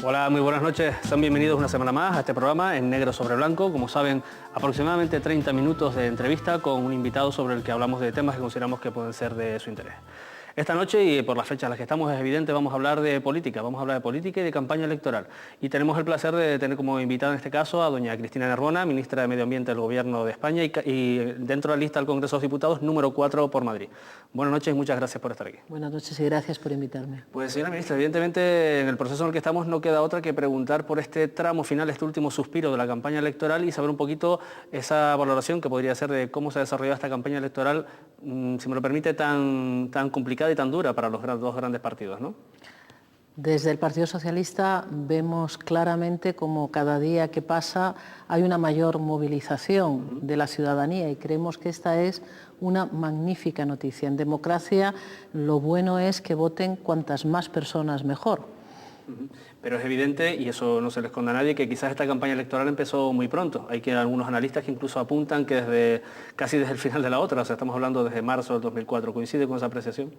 Hola, muy buenas noches. Sean bienvenidos una semana más a este programa en negro sobre blanco. Como saben, aproximadamente 30 minutos de entrevista con un invitado sobre el que hablamos de temas que consideramos que pueden ser de su interés. Esta noche, y por las fechas en las que estamos, es evidente, vamos a hablar de política. Vamos a hablar de política y de campaña electoral. Y tenemos el placer de tener como invitada en este caso a doña Cristina Narbona, ministra de Medio Ambiente del Gobierno de España y dentro de la lista del Congreso de los Diputados, número 4 por Madrid. Buenas noches y muchas gracias por estar aquí. Buenas noches y gracias por invitarme. Pues señora ministra, evidentemente en el proceso en el que estamos no queda otra que preguntar por este tramo final, este último suspiro de la campaña electoral y saber un poquito esa valoración que podría ser de cómo se ha desarrollado esta campaña electoral, si me lo permite, tan complicada y tan dura para los dos grandes partidos, ¿no? Desde el Partido Socialista vemos claramente como cada día que pasa hay una mayor movilización de la ciudadanía y creemos que esta es una magnífica noticia. En democracia lo bueno es que voten cuantas más personas mejor. Pero es evidente, y eso no se le esconde a nadie, que quizás esta campaña electoral empezó muy pronto. Hay algunos analistas que incluso apuntan que casi desde el final de la otra, o sea, estamos hablando desde marzo del 2004. ¿Coincide con esa apreciación?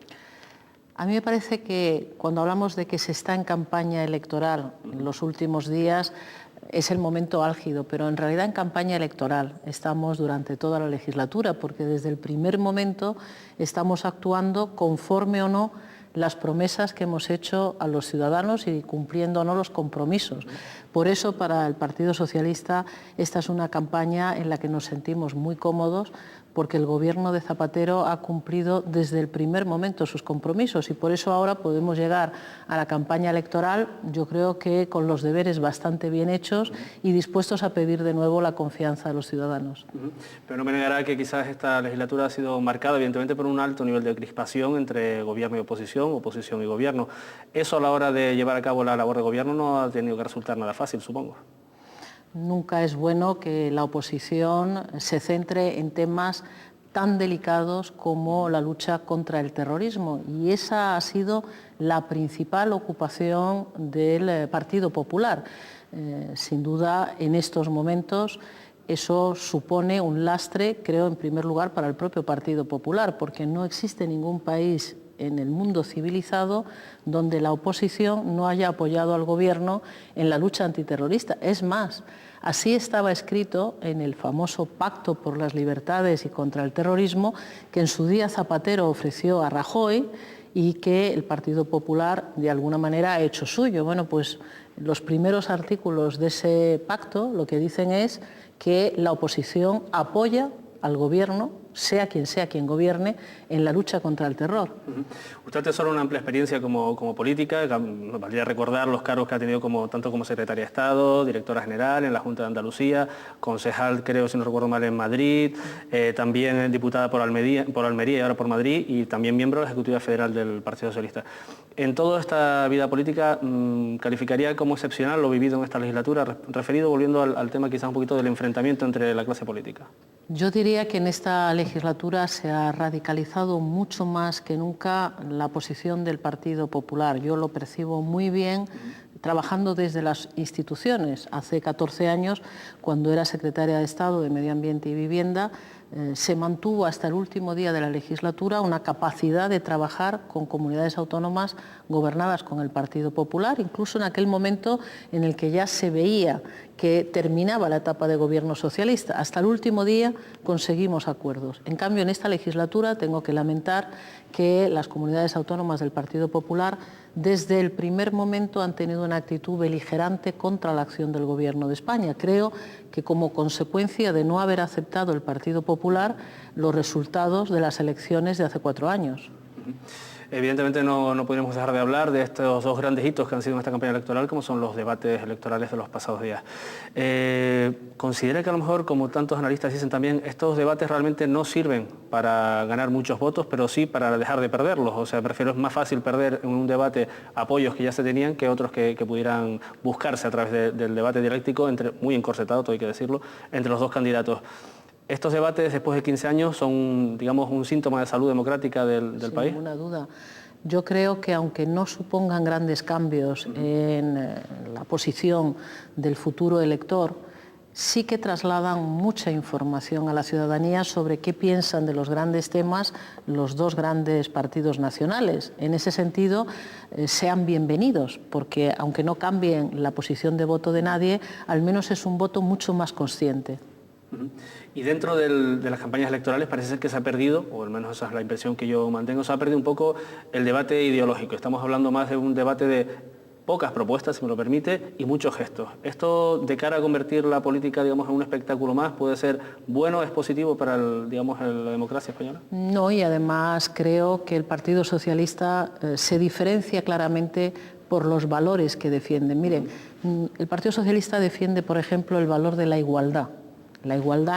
A mí me parece que cuando hablamos de que se está en campaña electoral en los últimos días es el momento álgido, pero en realidad en campaña electoral estamos durante toda la legislatura, porque desde el primer momento estamos actuando conforme o no las promesas que hemos hecho a los ciudadanos y cumpliendo o no los compromisos. Por eso, para el Partido Socialista, esta es una campaña en la que nos sentimos muy cómodos, porque el gobierno de Zapatero ha cumplido desde el primer momento sus compromisos y por eso ahora podemos llegar a la campaña electoral, yo creo que con los deberes bastante bien hechos y dispuestos a pedir de nuevo la confianza de los ciudadanos. Pero no me negará que quizás esta legislatura ha sido marcada evidentemente por un alto nivel de crispación entre gobierno y oposición, oposición y gobierno. Eso a la hora de llevar a cabo la labor de gobierno no ha tenido que resultar nada fácil, supongo. Nunca es bueno que la oposición se centre en temas tan delicados como la lucha contra el terrorismo y esa ha sido la principal ocupación del Partido Popular. Sin duda, en estos momentos eso supone un lastre, creo, en primer lugar para el propio Partido Popular, porque no existe ningún país en el mundo civilizado donde la oposición no haya apoyado al gobierno en la lucha antiterrorista. Es más, así estaba escrito en el famoso Pacto por las Libertades y contra el Terrorismo que en su día Zapatero ofreció a Rajoy y que el Partido Popular de alguna manera ha hecho suyo. Bueno, pues los primeros artículos de ese pacto lo que dicen es que la oposición apoya al gobierno, sea quien gobierne, en la lucha contra el terror. Usted atesora una amplia experiencia como política, nos valdría recordar los cargos que ha tenido tanto como secretaria de Estado, directora general en la Junta de Andalucía, concejal, creo, si no recuerdo mal, en Madrid, también diputada por Almería y ahora por Madrid, y también miembro de la Ejecutiva Federal del Partido Socialista. En toda esta vida política, calificaría como excepcional lo vivido en esta legislatura, referido, volviendo al tema quizás un poquito del enfrentamiento entre la clase política. Yo diría que en esta legislatura se ha radicalizado mucho más que nunca la posición del Partido Popular. Yo lo percibo muy bien trabajando desde las instituciones. Hace 14 años, cuando era secretaria de Estado de Medio Ambiente y Vivienda, se mantuvo hasta el último día de la legislatura una capacidad de trabajar con comunidades autónomas gobernadas con el Partido Popular, incluso en aquel momento en el que ya se veía que terminaba la etapa de gobierno socialista. Hasta el último día conseguimos acuerdos. En cambio, en esta legislatura tengo que lamentar que las comunidades autónomas del Partido Popular desde el primer momento han tenido una actitud beligerante contra la acción del Gobierno de España. Creo que como consecuencia de no haber aceptado el Partido Popular los resultados de las elecciones de hace 4 años. Evidentemente no podríamos dejar de hablar de estos dos grandes hitos que han sido en esta campaña electoral, como son los debates electorales de los pasados días. ¿Considera que a lo mejor, como tantos analistas dicen también, estos debates realmente no sirven para ganar muchos votos, pero sí para dejar de perderlos? O sea, prefiero, es más fácil perder en un debate apoyos que ya se tenían que otros que pudieran buscarse a través del debate dialéctico, muy encorsetado, todo hay que decirlo, entre los dos candidatos. ¿Estos debates después de 15 años son, digamos, un síntoma de salud democrática del país? Sin ninguna duda. Yo creo que aunque no supongan grandes cambios en la posición del futuro elector, sí que trasladan mucha información a la ciudadanía sobre qué piensan de los grandes temas los dos grandes partidos nacionales. En ese sentido, sean bienvenidos, porque aunque no cambien la posición de voto de nadie, al menos es un voto mucho más consciente. Y dentro de las campañas electorales parece ser que se ha perdido, o al menos esa es la impresión que yo mantengo, se ha perdido un poco el debate ideológico. Estamos hablando más de un debate de pocas propuestas, si me lo permite, y muchos gestos. ¿Esto, de cara a convertir la política, digamos, en un espectáculo más, puede ser bueno, es positivo para, la democracia española? No, y además creo que el Partido Socialista se diferencia claramente por los valores que defiende. Miren, el Partido Socialista defiende, por ejemplo, el valor de la igualdad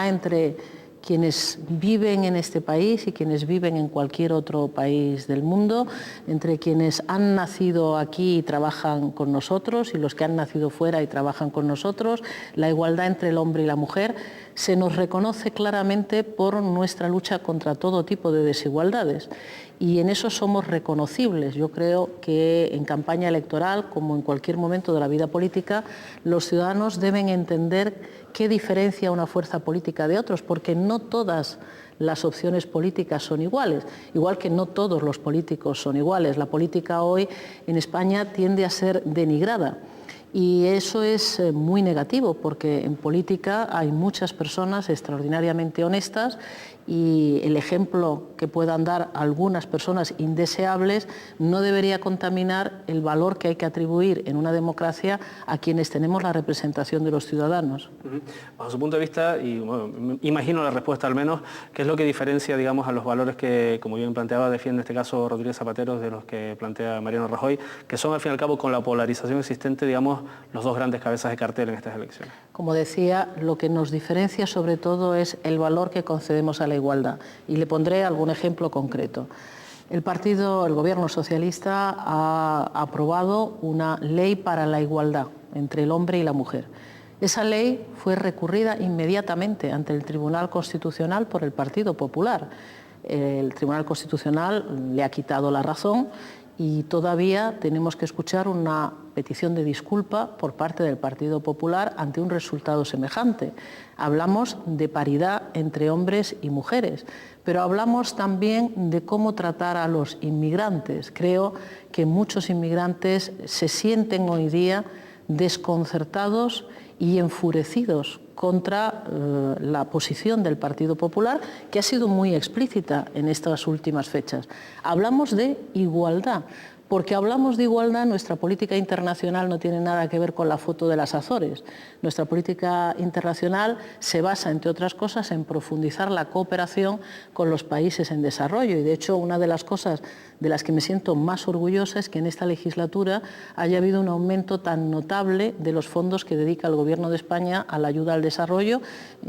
entre quienes viven en este país y quienes viven en cualquier otro país del mundo, entre quienes han nacido aquí y trabajan con nosotros y los que han nacido fuera y trabajan con nosotros, la igualdad entre el hombre y la mujer. Se nos reconoce claramente por nuestra lucha contra todo tipo de desigualdades y en eso somos reconocibles. Yo creo que en campaña electoral, como en cualquier momento de la vida política, los ciudadanos deben entender qué diferencia una fuerza política de otros, porque no todas las opciones políticas son iguales, igual que no todos los políticos son iguales. La política hoy en España tiende a ser denigrada. Y eso es muy negativo, porque en política hay muchas personas extraordinariamente honestas y el ejemplo que puedan dar algunas personas indeseables no debería contaminar el valor que hay que atribuir en una democracia a quienes tenemos la representación de los ciudadanos. Bajo su punto de vista, y bueno, imagino la respuesta al menos, ¿qué es lo que diferencia, digamos, a los valores que, como bien planteaba, defiende en este caso Rodríguez Zapatero, de los que plantea Mariano Rajoy, que son al fin y al cabo, con la polarización existente, digamos, los dos grandes cabezas de cartel en estas elecciones? Como decía, lo que nos diferencia sobre todo es el valor que concedemos a la igualdad. Y le pondré algún ejemplo concreto. El Gobierno socialista ha aprobado una ley para la igualdad entre el hombre y la mujer. Esa ley fue recurrida inmediatamente ante el Tribunal Constitucional por el Partido Popular. El Tribunal Constitucional le ha quitado la razón y todavía tenemos que escuchar una petición de disculpa por parte del Partido Popular ante un resultado semejante. Hablamos de paridad entre hombres y mujeres, pero hablamos también de cómo tratar a los inmigrantes. Creo que muchos inmigrantes se sienten hoy día desconcertados y enfurecidos contra la posición del Partido Popular, que ha sido muy explícita en estas últimas fechas. Hablamos de igualdad. Porque hablamos de igualdad, nuestra política internacional no tiene nada que ver con la foto de las Azores. Nuestra política internacional se basa, entre otras cosas, en profundizar la cooperación con los países en desarrollo. Y, de hecho, una de las cosas de las que me siento más orgullosa es que en esta legislatura haya habido un aumento tan notable de los fondos que dedica el Gobierno de España a la ayuda al desarrollo.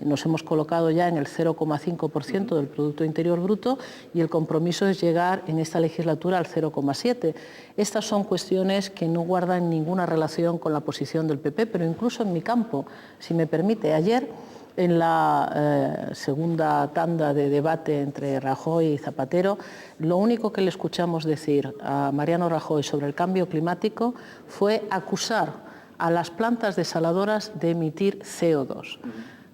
Nos hemos colocado ya en el 0,5% del Producto Interior Bruto y el compromiso es llegar en esta legislatura al 0,7%. Estas son cuestiones que no guardan ninguna relación con la posición del PP, pero incluso en mi campo, si me permite. Ayer, en la segunda tanda de debate entre Rajoy y Zapatero, lo único que le escuchamos decir a Mariano Rajoy sobre el cambio climático fue acusar a las plantas desaladoras de emitir CO2.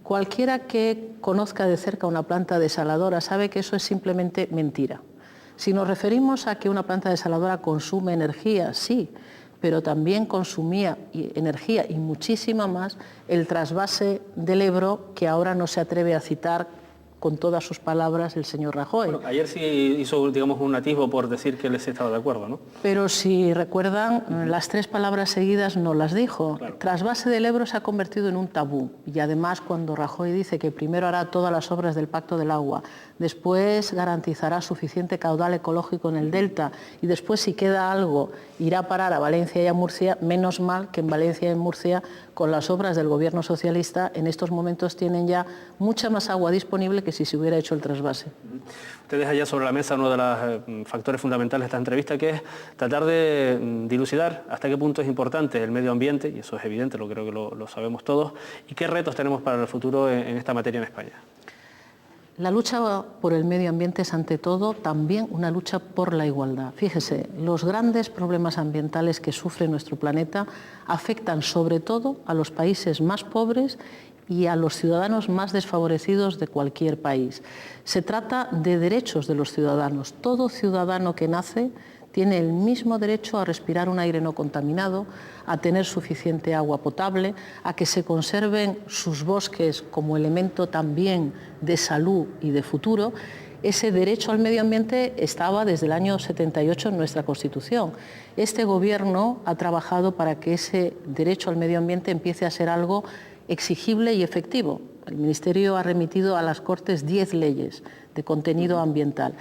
Cualquiera que conozca de cerca una planta desaladora sabe que eso es simplemente mentira. Si nos referimos a que una planta desaladora consume energía, sí, pero también consumía energía y muchísima más el trasvase del Ebro, que ahora no se atreve a citar con todas sus palabras el señor Rajoy. Bueno, ayer sí hizo, digamos, un atisbo por decir que les estaba de acuerdo, ¿no? Pero si recuerdan, las tres palabras seguidas no las dijo. Claro. Trasvase del Ebro se ha convertido en un tabú. Y además, cuando Rajoy dice que primero hará todas las obras del Pacto del Agua, después garantizará suficiente caudal ecológico en el delta y después, si queda algo, irá a parar a Valencia y a Murcia, menos mal que en Valencia y en Murcia, con las obras del Gobierno socialista, en estos momentos tienen ya mucha más agua disponible que si se hubiera hecho el trasvase. Usted deja ya sobre la mesa uno de los factores fundamentales de esta entrevista, que es tratar de dilucidar hasta qué punto es importante el medio ambiente, y eso es evidente, creo que lo sabemos todos, y qué retos tenemos para el futuro en esta materia en España. La lucha por el medio ambiente es, ante todo, también una lucha por la igualdad. Fíjese, los grandes problemas ambientales que sufre nuestro planeta afectan sobre todo a los países más pobres y a los ciudadanos más desfavorecidos de cualquier país. Se trata de derechos de los ciudadanos. Todo ciudadano que nace tiene el mismo derecho a respirar un aire no contaminado, a tener suficiente agua potable, a que se conserven sus bosques como elemento también de salud y de futuro. Ese derecho al medio ambiente estaba desde el año 78 en nuestra Constitución. Este Gobierno ha trabajado para que ese derecho al medio ambiente empiece a ser algo exigible y efectivo. El Ministerio ha remitido a las Cortes 10 leyes de contenido ambiental.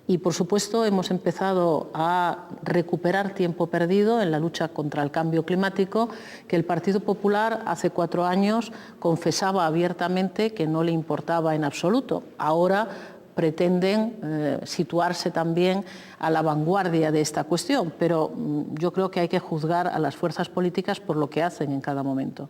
Y, por supuesto, hemos empezado a recuperar tiempo perdido en la lucha contra el cambio climático, que el Partido Popular hace 4 años confesaba abiertamente que no le importaba en absoluto. Ahora pretenden situarse también a la vanguardia de esta cuestión, pero yo creo que hay que juzgar a las fuerzas políticas por lo que hacen en cada momento.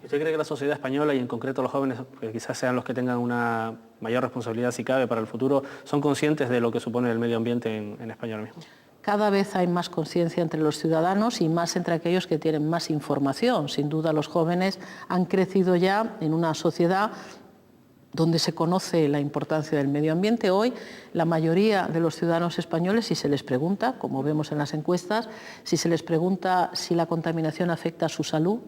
¿Usted cree que la sociedad española y en concreto los jóvenes, que quizás sean los que tengan una mayor responsabilidad si cabe para el futuro, son conscientes de lo que supone el medio ambiente en España ahora mismo? Cada vez hay más conciencia entre los ciudadanos y más entre aquellos que tienen más información. Sin duda los jóvenes han crecido ya en una sociedad donde se conoce la importancia del medio ambiente. Hoy la mayoría de los ciudadanos españoles, si se les pregunta, como vemos en las encuestas, si se les pregunta si la contaminación afecta a su salud,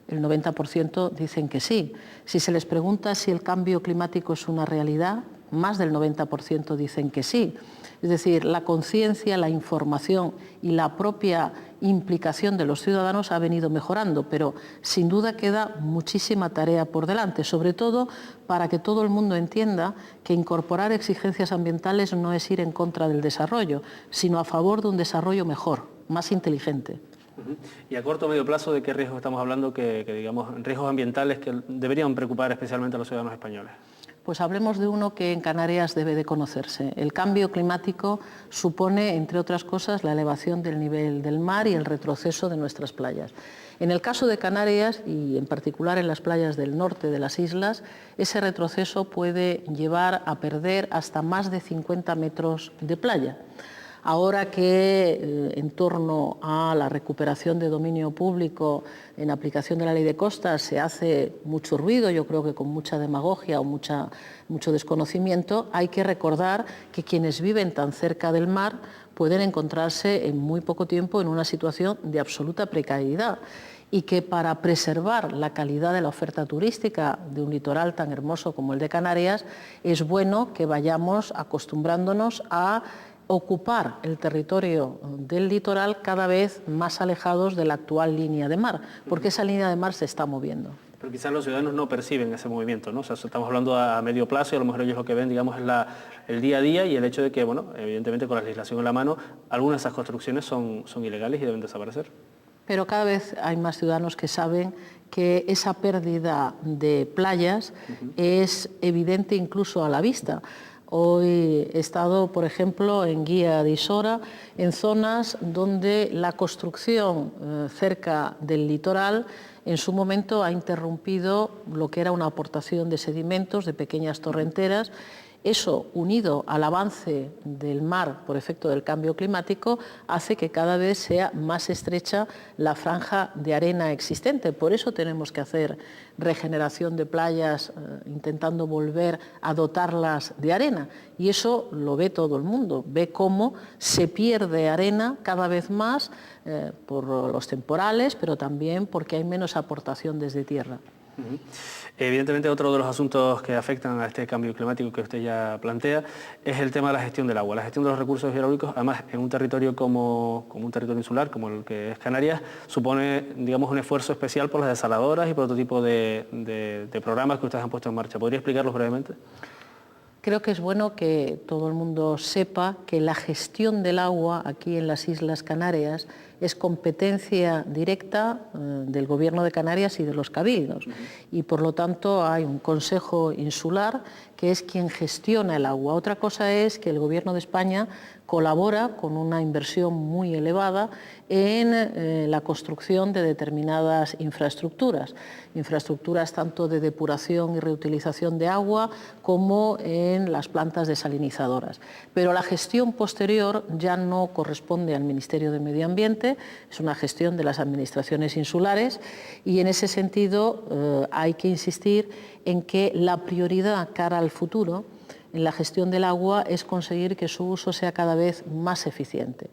el 90% dicen que sí. Si se les pregunta si el cambio climático es una realidad, más del 90% dicen que sí. Es decir, la conciencia, la información y la propia implicación de los ciudadanos ha venido mejorando, pero sin duda queda muchísima tarea por delante, sobre todo para que todo el mundo entienda que incorporar exigencias ambientales no es ir en contra del desarrollo, sino a favor de un desarrollo mejor, más inteligente. ¿Y a corto o medio plazo de qué riesgos estamos hablando, que digamos, riesgos ambientales que deberían preocupar especialmente a los ciudadanos españoles? Pues hablemos de uno que en Canarias debe de conocerse. El cambio climático supone, entre otras cosas, la elevación del nivel del mar y el retroceso de nuestras playas. En el caso de Canarias, y en particular en las playas del norte de las islas, ese retroceso puede llevar a perder hasta más de 50 metros de playa. Ahora que en torno a la recuperación de dominio público en aplicación de la Ley de Costas se hace mucho ruido, yo creo que con mucha demagogia o mucho desconocimiento, hay que recordar que quienes viven tan cerca del mar pueden encontrarse en muy poco tiempo en una situación de absoluta precariedad y que para preservar la calidad de la oferta turística de un litoral tan hermoso como el de Canarias, es bueno que vayamos acostumbrándonos a ocupar el territorio del litoral cada vez más alejados de la actual línea de mar, porque esa línea de mar se está moviendo. Pero quizás los ciudadanos no perciben ese movimiento, ¿no? O sea, estamos hablando a medio plazo y a lo mejor ellos lo que ven, digamos, es el día a día y el hecho de que, bueno, evidentemente con la legislación en la mano, algunas de esas construcciones son ilegales y deben desaparecer. Pero cada vez hay más ciudadanos que saben que esa pérdida de playas es evidente incluso a la vista. Hoy he estado, por ejemplo, en Guía de Isora, en zonas donde la construcción cerca del litoral en su momento ha interrumpido lo que era una aportación de sedimentos, de pequeñas torrenteras. Eso, unido al avance del mar por efecto del cambio climático, hace que cada vez sea más estrecha la franja de arena existente. Por eso tenemos que hacer regeneración de playas, intentando volver a dotarlas de arena. Y eso lo ve todo el mundo, ve cómo se pierde arena cada vez más por los temporales, pero también porque hay menos aportación desde tierra. Evidentemente otro de los asuntos que afectan a este cambio climático que usted ya plantea es el tema de la gestión del agua. La gestión de los recursos hidráulicos, además en un territorio como un territorio insular, como el que es Canarias, supone, digamos, un esfuerzo especial por las desaladoras y por otro tipo de programas que ustedes han puesto en marcha. ¿Podría explicarlos brevemente? Creo que es bueno que todo el mundo sepa que la gestión del agua aquí en las Islas Canarias es competencia directa del Gobierno de Canarias y de los cabildos. Y por lo tanto hay un Consejo Insular que es quien gestiona el agua. Otra cosa es que el Gobierno de España colabora con una inversión muy elevada en la construcción de determinadas infraestructuras tanto de depuración y reutilización de agua como en las plantas desalinizadoras. Pero la gestión posterior ya no corresponde al Ministerio de Medio Ambiente, es una gestión de las administraciones insulares y en ese sentido hay que insistir en que la prioridad cara al futuro en la gestión del agua es conseguir que su uso sea cada vez más eficiente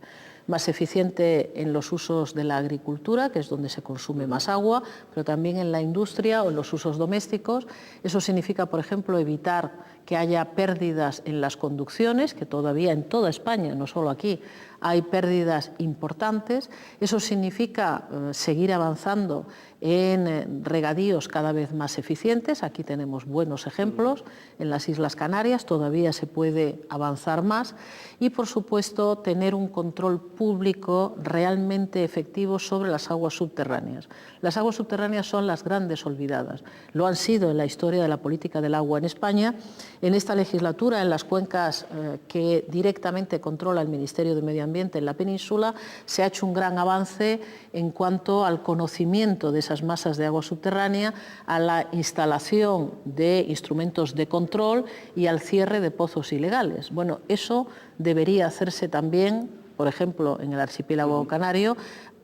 en los usos de la agricultura, que es donde se consume más agua, pero también en la industria o en los usos domésticos. Eso significa, por ejemplo, evitar que haya pérdidas en las conducciones, que todavía en toda España, no solo aquí, hay pérdidas importantes. Eso significa seguir avanzando en regadíos cada vez más eficientes. Aquí tenemos buenos ejemplos. En las Islas Canarias todavía se puede avanzar más. Y, por supuesto, tener un control público realmente efectivo sobre las aguas subterráneas. Las aguas subterráneas son las grandes olvidadas. Lo han sido en la historia de la política del agua en España. En esta legislatura, en las cuencas que directamente controla el Ministerio de Medio Ambiente en la península, se ha hecho un gran avance en cuanto al conocimiento de esas masas de agua subterránea, a la instalación de instrumentos de control y al cierre de pozos ilegales. Bueno, eso debería hacerse también, por ejemplo, en el archipiélago canario,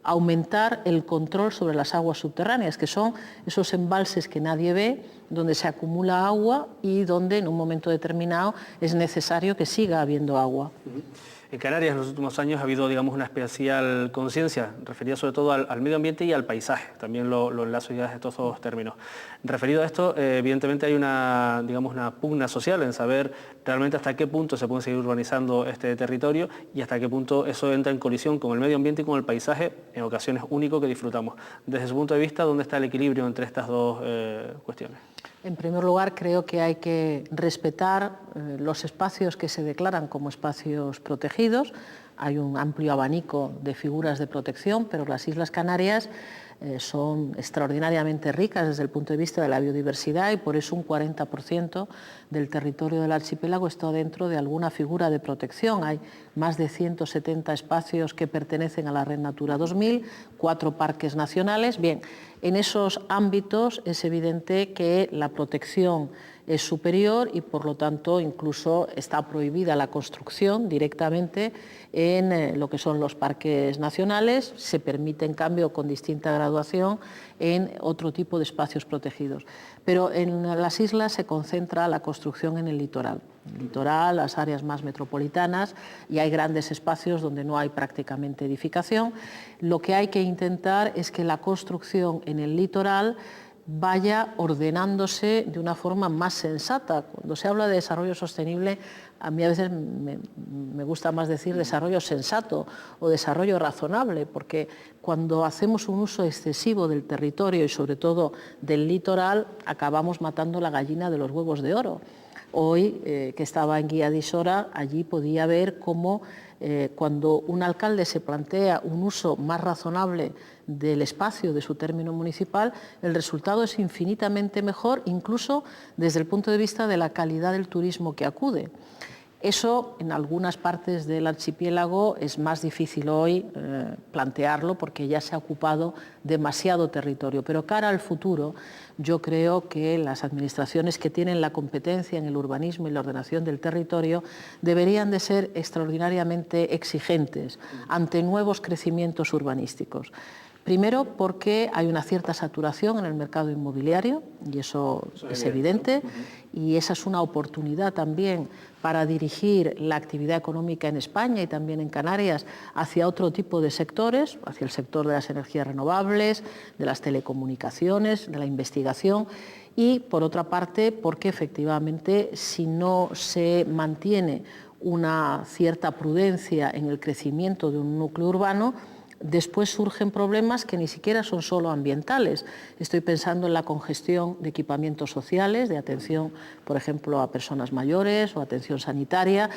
aumentar el control sobre las aguas subterráneas, que son esos embalses que nadie ve, donde se acumula agua y donde en un momento determinado es necesario que siga habiendo agua. En Canarias en los últimos años ha habido, digamos, una especial conciencia referida sobre todo al medio ambiente y al paisaje. También lo enlazo ya de estos dos términos. Referido a esto, evidentemente hay una pugna social en saber realmente hasta qué punto se puede seguir urbanizando este territorio y hasta qué punto eso entra en colisión con el medio ambiente y con el paisaje, en ocasiones único que disfrutamos. Desde su punto de vista, ¿dónde está el equilibrio entre estas dos cuestiones? En primer lugar, creo que hay que respetar los espacios que se declaran como espacios protegidos. Hay un amplio abanico de figuras de protección, pero las Islas Canarias son extraordinariamente ricas desde el punto de vista de la biodiversidad y por eso un 40% del territorio del archipiélago está dentro de alguna figura de protección. Hay más de 170 espacios que pertenecen a la Red Natura 2000, 4 parques nacionales. Bien, en esos ámbitos es evidente que la protección es superior y por lo tanto incluso está prohibida la construcción directamente en lo que son los parques nacionales. Se permite en cambio con distinta graduación en otro tipo de espacios protegidos. Pero en las islas se concentra la construcción en el litoral. El litoral, las áreas más metropolitanas, y hay grandes espacios donde no hay prácticamente edificación. Lo que hay que intentar es que la construcción en el litoral vaya ordenándose de una forma más sensata. Cuando se habla de desarrollo sostenible, a mí a veces me gusta más decir desarrollo sensato o desarrollo razonable, porque cuando hacemos un uso excesivo del territorio y sobre todo del litoral, acabamos matando la gallina de los huevos de oro. Hoy, que estaba en Guía de Isora, allí podía ver cómo cuando un alcalde se plantea un uso más razonable del espacio de su término municipal, el resultado es infinitamente mejor, incluso desde el punto de vista de la calidad del turismo que acude. Eso en algunas partes del archipiélago es más difícil hoy plantearlo porque ya se ha ocupado demasiado territorio, pero cara al futuro yo creo que las administraciones que tienen la competencia en el urbanismo y la ordenación del territorio deberían de ser extraordinariamente exigentes ante nuevos crecimientos urbanísticos. Primero, porque hay una cierta saturación en el mercado inmobiliario, y eso es evidente, y esa es una oportunidad también para dirigir la actividad económica en España y también en Canarias hacia otro tipo de sectores, hacia el sector de las energías renovables, de las telecomunicaciones, de la investigación, y por otra parte, porque efectivamente si no se mantiene una cierta prudencia en el crecimiento de un núcleo urbano, después surgen problemas que ni siquiera son solo ambientales. Estoy pensando en la congestión de equipamientos sociales, de atención, por ejemplo, a personas mayores o atención sanitaria.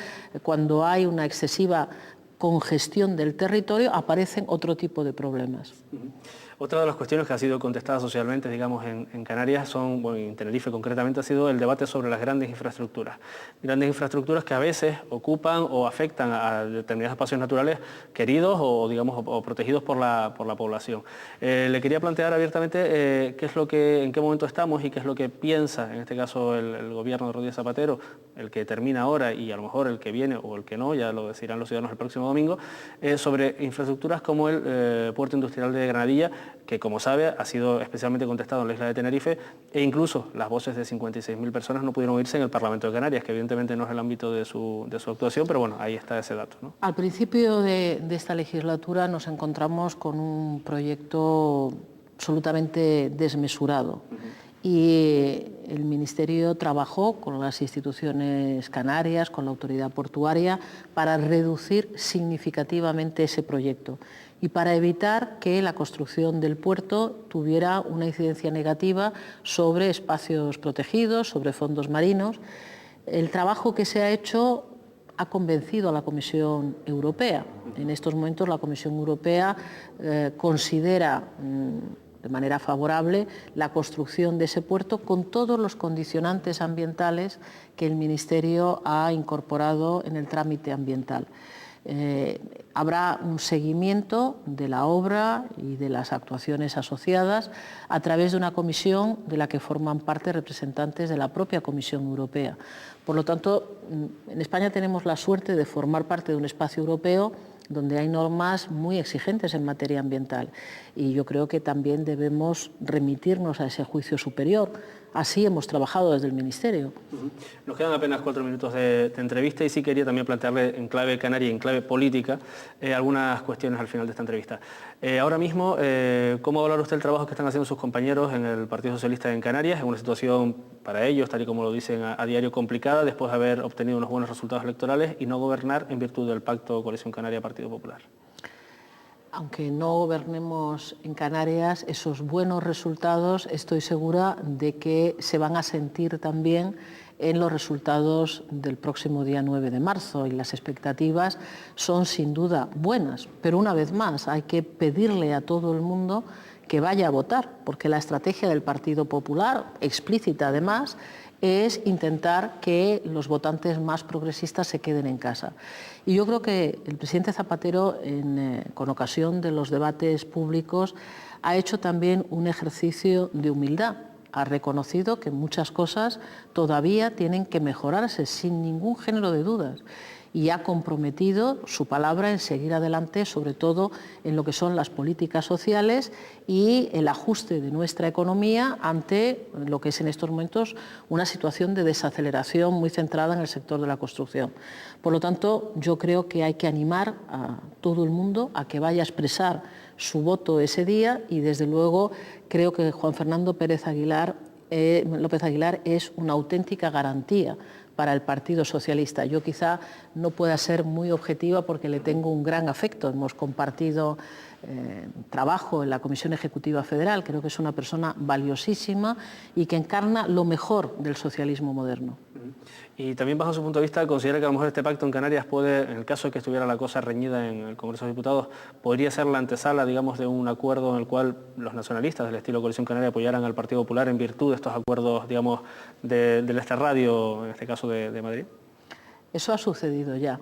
Cuando hay una excesiva congestión del territorio, aparecen otro tipo de problemas. Otra de las cuestiones que ha sido contestada socialmente, digamos, en Canarias, bueno, en Tenerife concretamente, ha sido el debate sobre las grandes infraestructuras. Grandes infraestructuras que a veces ocupan o afectan a determinados espacios naturales queridos o, digamos, o protegidos por la población. Le quería plantear abiertamente en qué momento estamos y qué es lo que piensa, en este caso, el gobierno de Rodríguez Zapatero, el que termina ahora y a lo mejor el que viene o el que no, ya lo decidirán los ciudadanos el próximo domingo, sobre infraestructuras como el puerto industrial de Granadilla, que como sabe ha sido especialmente contestado en la isla de Tenerife, e incluso las voces de 56.000 personas no pudieron oírse en el Parlamento de Canarias, que evidentemente no es el ámbito de su actuación, pero bueno, ahí está ese dato, ¿no? Al principio de esta legislatura nos encontramos con un proyecto absolutamente desmesurado. Y el Ministerio trabajó con las instituciones canarias, con la autoridad portuaria, para reducir significativamente ese proyecto y para evitar que la construcción del puerto tuviera una incidencia negativa sobre espacios protegidos, sobre fondos marinos. El trabajo que se ha hecho ha convencido a la Comisión Europea. En estos momentos la Comisión Europea considera de manera favorable la construcción de ese puerto con todos los condicionantes ambientales que el Ministerio ha incorporado en el trámite ambiental. Habrá un seguimiento de la obra y de las actuaciones asociadas a través de una comisión de la que forman parte representantes de la propia Comisión Europea. Por lo tanto, en España tenemos la suerte de formar parte de un espacio europeo donde hay normas muy exigentes en materia ambiental y yo creo que también debemos remitirnos a ese juicio superior. Así hemos trabajado desde el Ministerio. Nos quedan apenas 4 minutos de entrevista y sí quería también plantearle en clave canaria y en clave política algunas cuestiones al final de esta entrevista. Ahora mismo, ¿cómo valora usted el trabajo que están haciendo sus compañeros en el Partido Socialista en Canarias? Es una situación para ellos, tal y como lo dicen a diario, complicada, después de haber obtenido unos buenos resultados electorales y no gobernar en virtud del pacto Coalición Canaria-Partido Popular. Aunque no gobernemos en Canarias, esos buenos resultados estoy segura de que se van a sentir también en los resultados del próximo día 9 de marzo y las expectativas son sin duda buenas, pero una vez más hay que pedirle a todo el mundo que vaya a votar, porque la estrategia del Partido Popular, explícita además, es intentar que los votantes más progresistas se queden en casa. Y yo creo que el presidente Zapatero, con ocasión de los debates públicos, ha hecho también un ejercicio de humildad. Ha reconocido que muchas cosas todavía tienen que mejorarse, sin ningún género de dudas. Y ha comprometido su palabra en seguir adelante, sobre todo en lo que son las políticas sociales y el ajuste de nuestra economía ante lo que es en estos momentos una situación de desaceleración muy centrada en el sector de la construcción. Por lo tanto, yo creo que hay que animar a todo el mundo a que vaya a expresar su voto ese día y, desde luego, creo que Juan Fernando López Aguilar es una auténtica garantía para el Partido Socialista. Yo quizá no pueda ser muy objetiva porque le tengo un gran afecto. Hemos compartido trabajo en la Comisión Ejecutiva Federal. Creo que es una persona valiosísima y que encarna lo mejor del socialismo moderno. Y también, bajo su punto de vista, considera que a lo mejor este pacto en Canarias puede, en el caso de que estuviera la cosa reñida en el Congreso de Diputados, podría ser la antesala, digamos, de un acuerdo en el cual los nacionalistas del estilo Coalición Canaria apoyaran al Partido Popular en virtud de estos acuerdos, digamos, del extrarradio, en este caso de Madrid. Eso ha sucedido ya.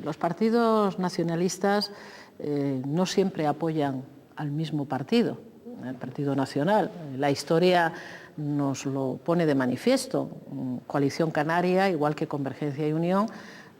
Los partidos nacionalistas no siempre apoyan al mismo partido, el Partido Nacional. La historia nos lo pone de manifiesto. Coalición Canaria, igual que Convergencia y Unión,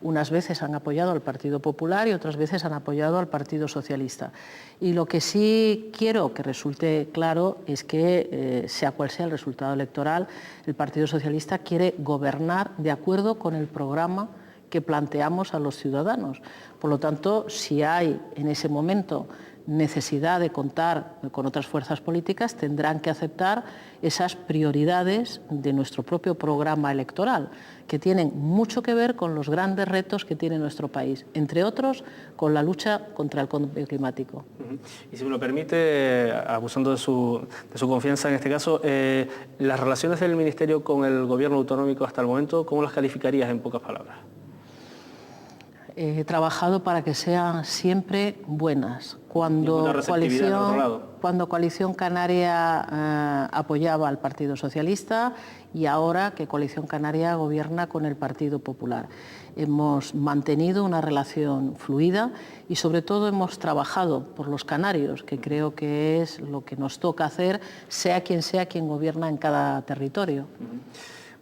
unas veces han apoyado al Partido Popular y otras veces han apoyado al Partido Socialista. Y lo que sí quiero que resulte claro es que, sea cual sea el resultado electoral, el Partido Socialista quiere gobernar de acuerdo con el programa que planteamos a los ciudadanos. Por lo tanto, si hay en ese momento necesidad de contar con otras fuerzas políticas, tendrán que aceptar esas prioridades de nuestro propio programa electoral, que tienen mucho que ver con los grandes retos que tiene nuestro país, entre otros con la lucha contra el cambio climático. Y si me lo permite, abusando de su confianza en este caso, las relaciones del Ministerio con el Gobierno autonómico hasta el momento, ¿cómo las calificarías en pocas palabras? He trabajado para que sean siempre buenas. Cuando Coalición Canaria apoyaba al Partido Socialista y ahora que Coalición Canaria gobierna con el Partido Popular. Hemos mantenido una relación fluida y sobre todo hemos trabajado por los canarios, que creo que es lo que nos toca hacer, sea quien gobierna en cada territorio.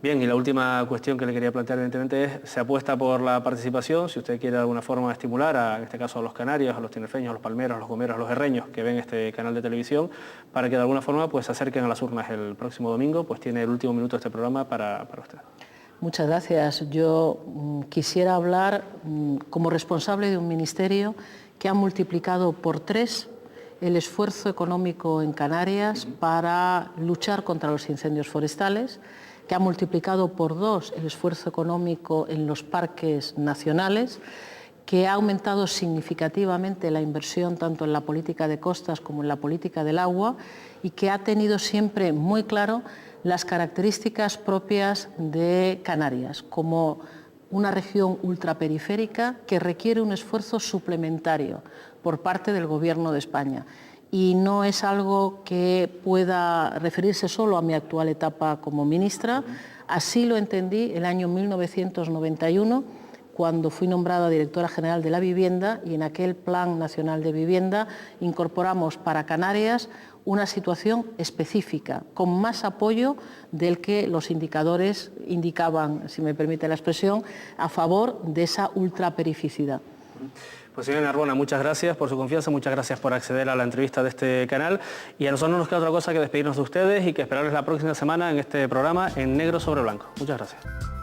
Bien, y la última cuestión que le quería plantear, evidentemente, es, ¿se apuesta por la participación? Si usted quiere de alguna forma estimular, en este caso a los canarios, a los tinerfeños, a los palmeros, a los gomeros, a los herreños que ven este canal de televisión, para que de alguna forma pues, se acerquen a las urnas el próximo domingo, pues tiene el último minuto de este programa para usted. Muchas gracias. Yo quisiera hablar como responsable de un ministerio que ha multiplicado por 3 el esfuerzo económico en Canarias para luchar contra los incendios forestales, que ha multiplicado por 2 el esfuerzo económico en los parques nacionales, que ha aumentado significativamente la inversión tanto en la política de costas como en la política del agua y que ha tenido siempre muy claro las características propias de Canarias, como una región ultraperiférica que requiere un esfuerzo suplementario por parte del Gobierno de España. Y no es algo que pueda referirse solo a mi actual etapa como ministra. Así lo entendí el año 1991, cuando fui nombrada directora general de la vivienda y en aquel Plan Nacional de Vivienda incorporamos para Canarias una situación específica, con más apoyo del que los indicadores indicaban, si me permite la expresión, a favor de esa ultraperificidad. Pues señora Narbona, muchas gracias por su confianza, muchas gracias por acceder a la entrevista de este canal y a nosotros no nos queda otra cosa que despedirnos de ustedes y que esperarles la próxima semana en este programa en negro sobre blanco. Muchas gracias.